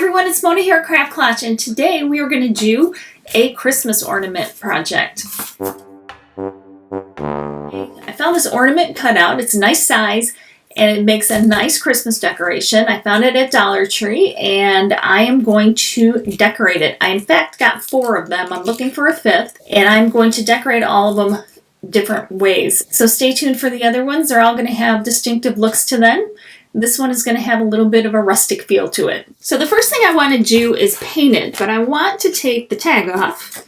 everyone, it's Mona here at Craft Klatch, and today we are going to do a Christmas ornament project. I found this ornament cut out. It's a nice size and it makes a nice Christmas decoration. I found it at Dollar Tree and I am going to decorate it. I in fact got 4 of them. I'm looking for a 5th and I'm going to decorate all of them different ways. So stay tuned for the other ones. They're all going to have distinctive looks to them. This one is going to have a little bit of a rustic feel to it. So the first thing I want to do is paint it, but I want to take the tag off,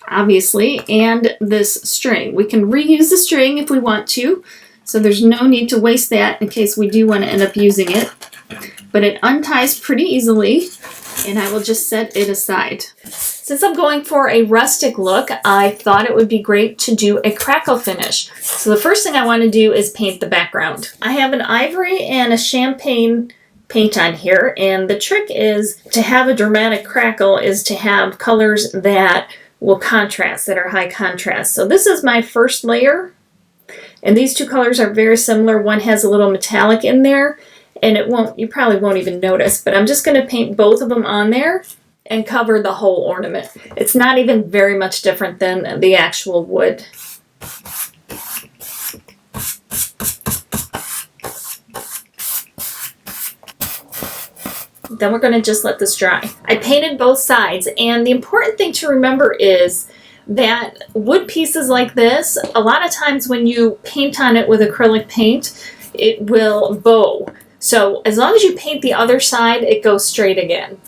obviously, and this string. We can reuse the string if we want to, so there's no need to waste that in case we do want to end up using it. But it unties pretty easily, and I will just set it aside. Since I'm going for a rustic look, I thought it would be great to do a crackle finish. So the first thing I want to do is paint the background. I have an ivory and a champagne paint on here, and the trick is to have a dramatic crackle is to have colors that will contrast, that are high contrast. So this is my first layer, and these two colors are very similar. One has a little metallic in there, and you probably won't even notice, but I'm just going to paint both of them on there and cover the whole ornament. It's not even very much different than the actual wood. Then we're going to just let this dry. I painted both sides, and the important thing to remember is that wood pieces like this, a lot of times when you paint on it with acrylic paint, it will bow. So as long as you paint the other side, it goes straight again.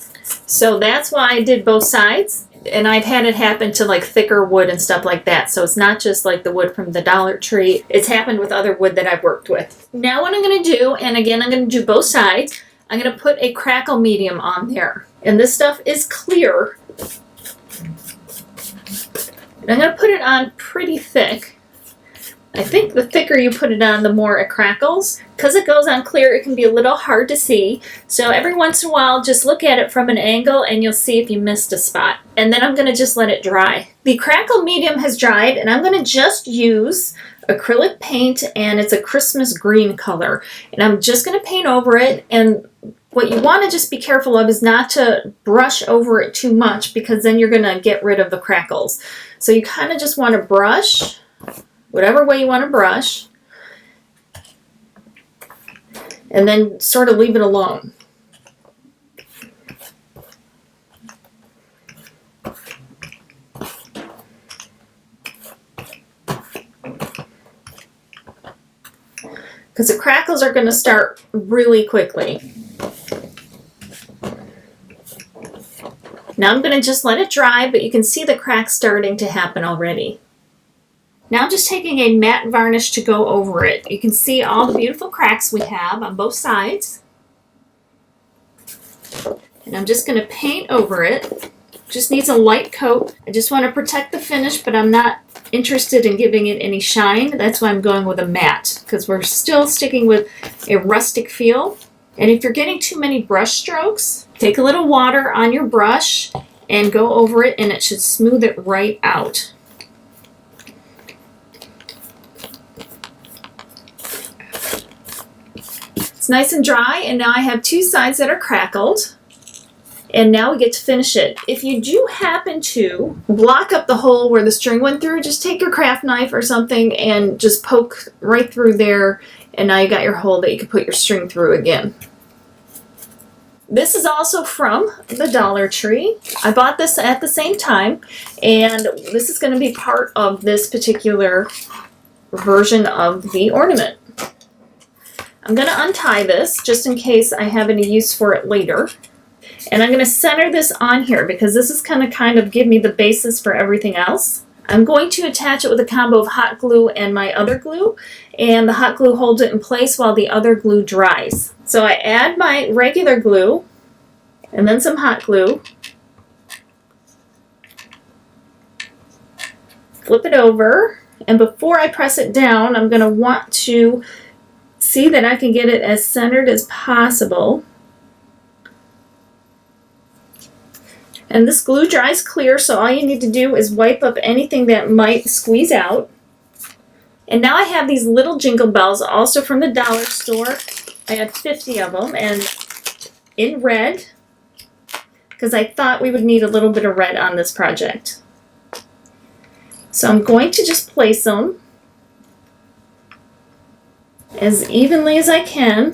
So that's why I did both sides, and I've had it happen to like thicker wood and stuff like that. So it's not just like the wood from the Dollar Tree. It's happened with other wood that I've worked with. Now what I'm going to do, and again I'm going to do both sides, I'm going to put a crackle medium on there. And this stuff is clear. And I'm going to put it on pretty thick. I think the thicker you put it on, the more it crackles. Because it goes on clear, it can be a little hard to see. So every once in a while, just look at it from an angle and you'll see if you missed a spot. And then I'm going to just let it dry. The crackle medium has dried, and I'm going to just use acrylic paint, and it's a Christmas green color. And I'm just going to paint over it, and what you want to just be careful of is not to brush over it too much, because then you're going to get rid of the crackles. So you kind of just want to brush whatever way you want to brush, and then sort of leave it alone. Because the crackles are going to start really quickly. Now I'm going to just let it dry, but you can see the cracks starting to happen already. Now I'm just taking a matte varnish to go over it. You can see all the beautiful cracks we have on both sides. And I'm just going to paint over it. Just needs a light coat. I just want to protect the finish, but I'm not interested in giving it any shine. That's why I'm going with a matte, because we're still sticking with a rustic feel. And if you're getting too many brush strokes, take a little water on your brush and go over it, and it should smooth it right out. It's nice and dry, and now I have 2 sides that are crackled. And now we get to finish it. If you do happen to block up the hole where the string went through, just take your craft knife or something and just poke right through there, and now you got your hole that you can put your string through again. This is also from the Dollar Tree. I bought this at the same time, and this is going to be part of this particular version of the ornament. I'm going to untie this just in case I have any use for it later. And I'm going to center this on here because this is going to kind of give me the basis for everything else. I'm going to attach it with a combo of hot glue and my other glue, and the hot glue holds it in place while the other glue dries. So I add my regular glue and then some hot glue. Flip it over, and before I press it down, I'm going to want to see that I can get it as centered as possible. And this glue dries clear, so all you need to do is wipe up anything that might squeeze out. And now I have these little jingle bells, also from the dollar store. I had 50 of them, and in red, because I thought we would need a little bit of red on this project. So I'm going to just place them as evenly as I can.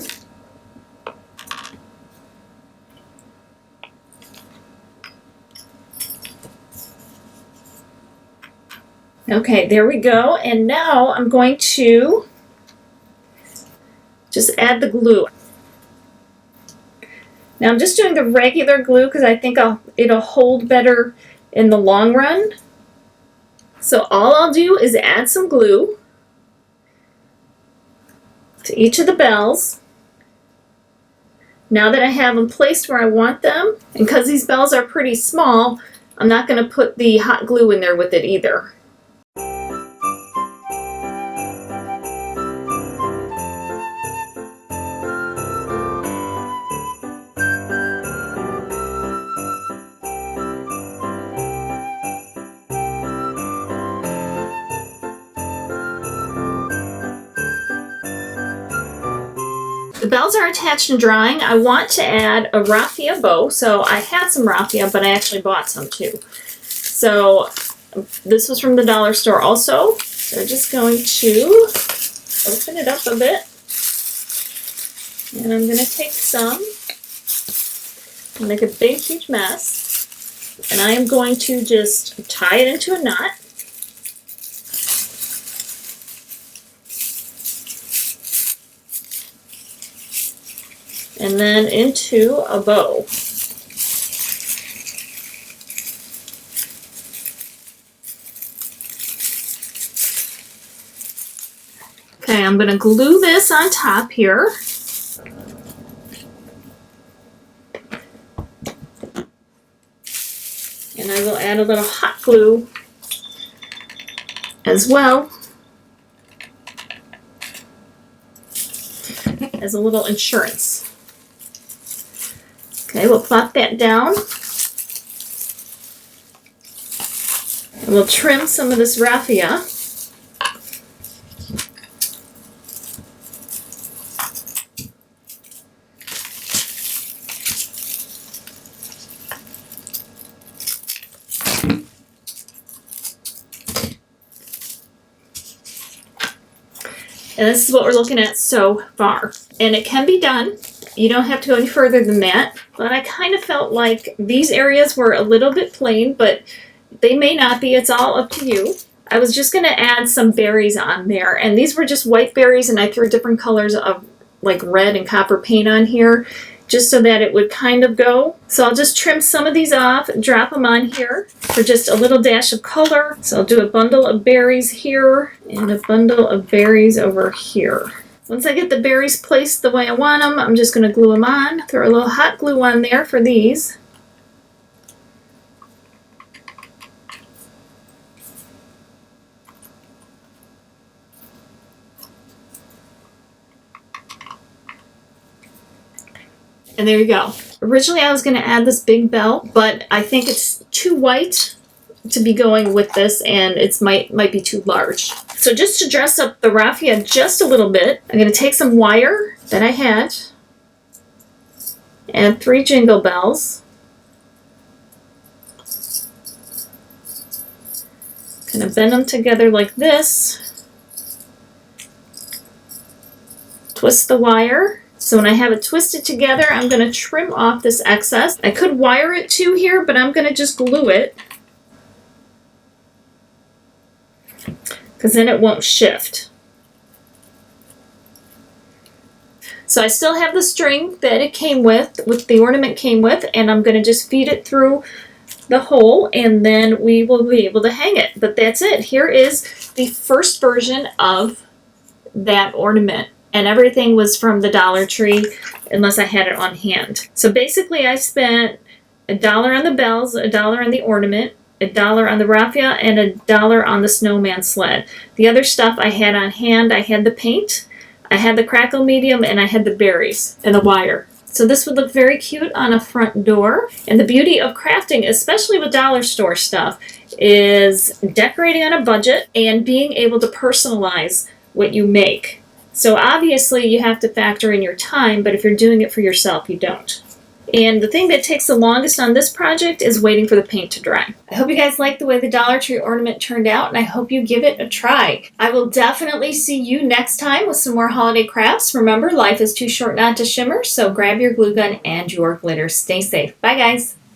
Okay, there we go. And now I'm going to just add the glue. Now I'm just doing the regular glue because I think it'll hold better in the long run. So all I'll do is add some glue to each of the bells. Now that I have them placed where I want them, and because these bells are pretty small, I'm not going to put the hot glue in there with it either. The bells are attached and drying. I want to add a raffia bow. So I had some raffia, but I actually bought some too. So this was from the dollar store also. So I'm just going to open it up a bit. And I'm going to take some and make a big, huge mess. And I am going to just tie it into a knot. And then into a bow. Okay, I'm going to glue this on top here. And I will add a little hot glue as well as a little insurance. Okay, we'll plop that down. And we'll trim some of this raffia. And this is what we're looking at so far. And it can be done. You don't have to go any further than that. But I kind of felt like these areas were a little bit plain, but they may not be. It's all up to you. I was just going to add some berries on there. And these were just white berries, and I threw different colors of like red and copper paint on here just so that it would kind of go. So I'll just trim some of these off and drop them on here for just a little dash of color. So I'll do a bundle of berries here and a bundle of berries over here. Once I get the berries placed the way I want them, I'm just going to glue them on. Throw a little hot glue on there for these. And there you go. Originally I was going to add this big bell, but I think it's too white to be going with this, and it might be too large. So just to dress up the raffia just a little bit, I'm going to take some wire that I had and 3 jingle bells. Kind of bend them together like this. Twist the wire. So when I have it twisted together, I'm going to trim off this excess. I could wire it too here, but I'm going to just glue it, because then it won't shift. So I still have the string that it came with the ornament came with, and I'm going to just feed it through the hole, and then we will be able to hang it. But that's it. Here is the first version of that ornament. And everything was from the Dollar Tree, unless I had it on hand. So basically I spent $1 on the bells, $1 on the ornament, $1 on the raffia, and $1 on the snowman sled. The other stuff I had on hand, I had the paint, I had the crackle medium, and I had the berries and the wire. So this would look very cute on a front door. And the beauty of crafting, especially with dollar store stuff, is decorating on a budget and being able to personalize what you make. So obviously you have to factor in your time, but if you're doing it for yourself, you don't. And the thing that takes the longest on this project is waiting for the paint to dry. I hope you guys like the way the Dollar Tree ornament turned out, and I hope you give it a try. I will definitely see you next time with some more holiday crafts. Remember, life is too short not to shimmer, so grab your glue gun and your glitter. Stay safe. Bye, guys.